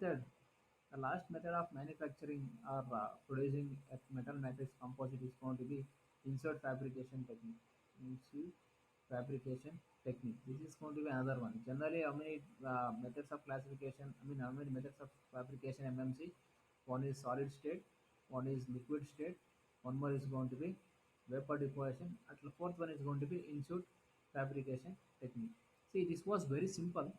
Third, the last method of manufacturing or producing a metal matrix composite is going to be insert fabrication technique. Insert fabrication technique. This is going to be another one. Generally, how many methods of classification? I mean, how many methods of fabrication MMC? One is solid state, one is liquid state, one more is going to be vapor deposition, and the fourth one is going to be insert fabrication technique. See, this was very simple.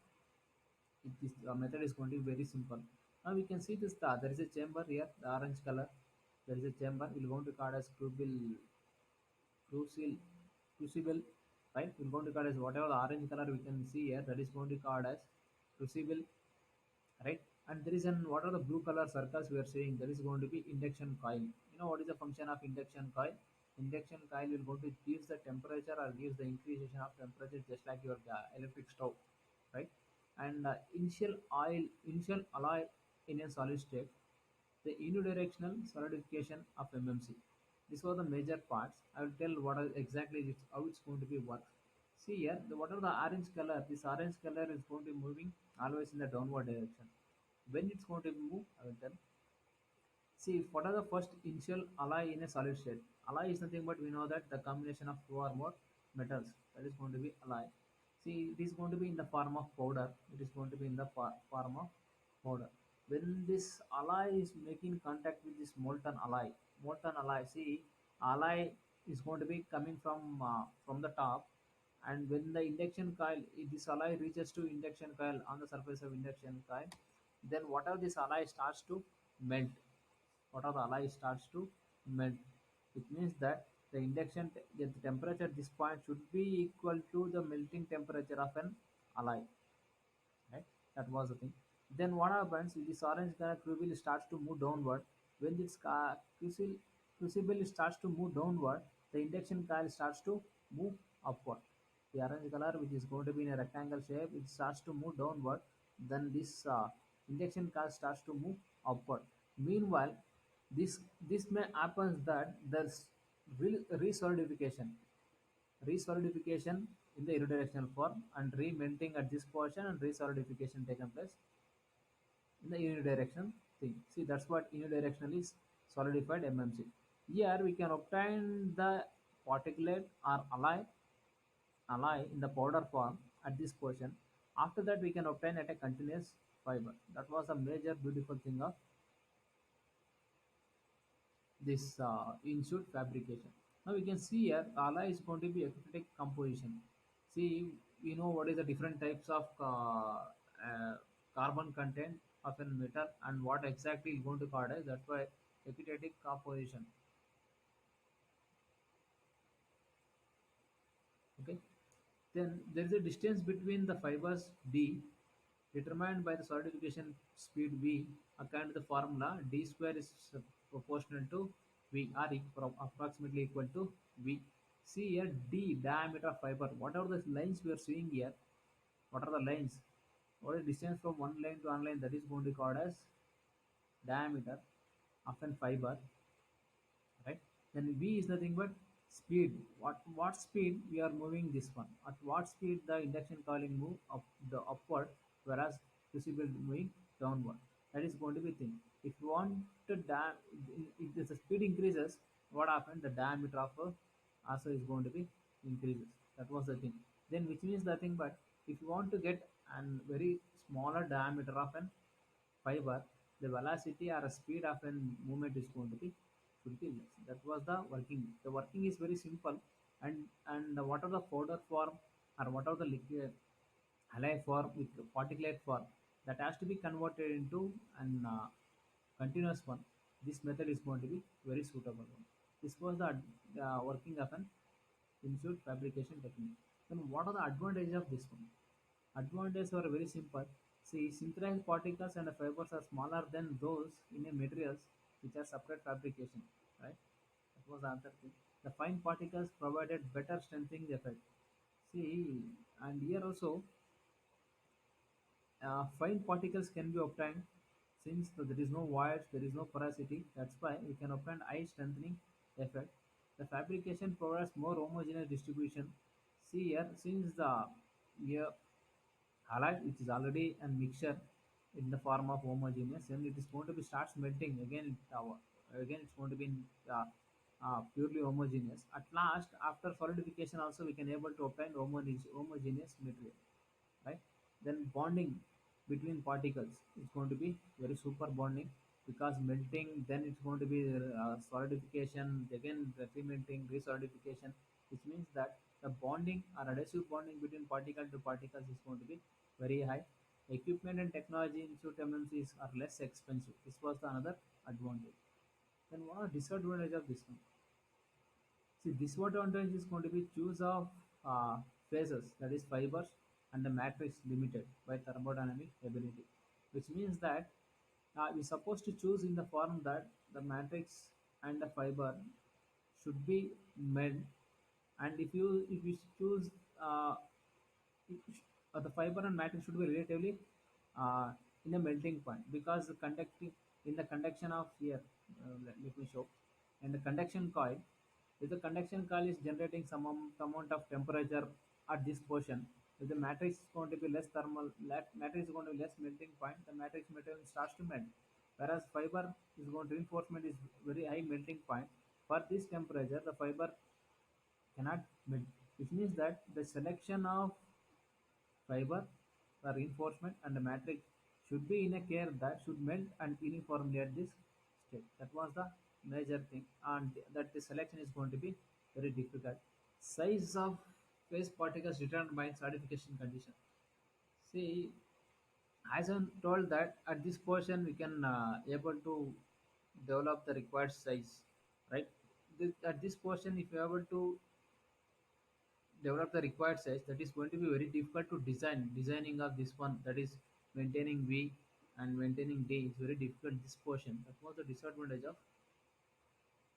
This method is going to be very simple. Now we can see this. There is a chamber here, the orange color. There is a chamber. We're going to call as crucible, crucible, right? We're going to call as whatever the orange color we can see here. That is going to called as crucible, right? And there is an what are the blue color circles we are seeing? There is going to be induction coil. You know what is the function of induction coil? Induction coil will go to gives the temperature or gives the increasation of temperature just like your electric stove, right? And initial alloy in a solid state, the unidirectional solidification of MMC. These were the major parts. I will tell exactly how it's going to be work. See here, whatever the orange color, this orange color is going to be moving always in the downward direction. When it's going to move, I will tell. See, what are the first initial alloy in a solid state? Alloy is nothing but we know that the combination of two or more metals. That is going to be alloy. See, it is going to be in the form of powder. It is going to be in the form of powder. When this alloy is making contact with this molten alloy. See, alloy is going to be coming from the top, and when the induction coil, if this alloy reaches to induction coil on the surface of induction coil, then whatever this alloy starts to melt, what are the alloy starts to melt. It means that the temperature at this point should be equal to the melting temperature of an alloy, right? That was the thing. Then what happens if this orange color crucible starts to move downward? When this crucible starts to move downward, the induction coil starts to move upward. The orange color, which is going to be in a rectangle shape, it starts to move downward. Then this induction coil starts to move upward. Meanwhile, this may happen that there's resolidification in the unidirectional form and remelting at this portion and resolidification taken place in the unidirection thing. See, that's what unidirectional is, solidified MMC. Here we can obtain the particulate or alloy in the powder form at this portion. After that, we can obtain at a continuous fiber. That was a major beautiful thing of this in-suit fabrication. Now we can see here alloy is going to be epiphytic composition. See, we know what is the different types of carbon content of a metal and what exactly is going to call as. That's why epiphytic composition. Okay. Then there is a distance between the fibers d determined by the solidification speed v according to the formula d square is proportional to v or approximately equal to v. See here d diameter of fiber. Whatever the lines we are seeing here, what are the lines? What is distance from one line to one line, that is going to be called as diameter of an fiber, right? Then v is nothing but speed. What speed we are moving this one? At what speed the induction coiling move up the upward, whereas crucible moving downward. That is going to be thing. If you want to if the speed increases, what happens? The diameter of also is going to be increases. That was the thing. Then which means nothing but if you want to get an very smaller diameter of an fiber, the velocity or speed of a movement is going to be should be less. That was the working. The working is very simple, and what are the powder form or what are the liquid alloy form with particulate form that has to be converted into an continuous one. This method is going to be very suitable one. This was the working of an in-suit fabrication technique. Then what are the advantages of this one? Advantages are very simple. See, synthesized particles and fibers are smaller than those in a materials which are separate fabrication. Right? That was the other thing. The fine particles provided better strengthening effect. See, and here also fine particles can be obtained since there is no wires, there is no porosity. That's why we can obtain high strengthening effect. The fabrication provides more homogeneous distribution. See here, since the here alloy which is already a mixture, in the form of homogeneous, then it is going to be starts melting again. Again, it's going to be purely homogeneous. At last, after solidification, also we can able to obtain homogeneous material, right? Then bonding between particles is going to be very super bonding because melting. Then it's going to be solidification, again refrimenting, resolidification, which means that the bonding or adhesive bonding between particle to particles is going to be very high. Equipment and technology in suit MNCs are less expensive. This was the another advantage. Then what are disadvantage of this one? See, disadvantage is going to be choose of phases, that is fibers, and the matrix limited by thermodynamic ability, which means that we're supposed to choose in the form that the matrix and the fiber should be melt, and if you choose the fiber and matrix should be relatively in a melting point because the conducting in the conduction of here, let me show. In the conduction coil, if the conduction coil is generating some amount of temperature at this portion, if the matrix is going to be less thermal, matrix is going to be less melting point, the matrix material starts to melt, whereas fiber is going to reinforcement is very high melting point. For this temperature the fiber cannot melt, which means that the selection of fiber, the reinforcement, and the matrix should be in a care that should melt and uniformly at this state. That was the major thing, and that the selection is going to be very difficult. Size of phase particles determined by certification condition. See, as I'm told that at this portion we can able to develop the required size, right? At this portion, if you are able to develop the required size, that is going to be very difficult to designing of this one, that is maintaining v and maintaining d is very difficult this portion. That was the disadvantage of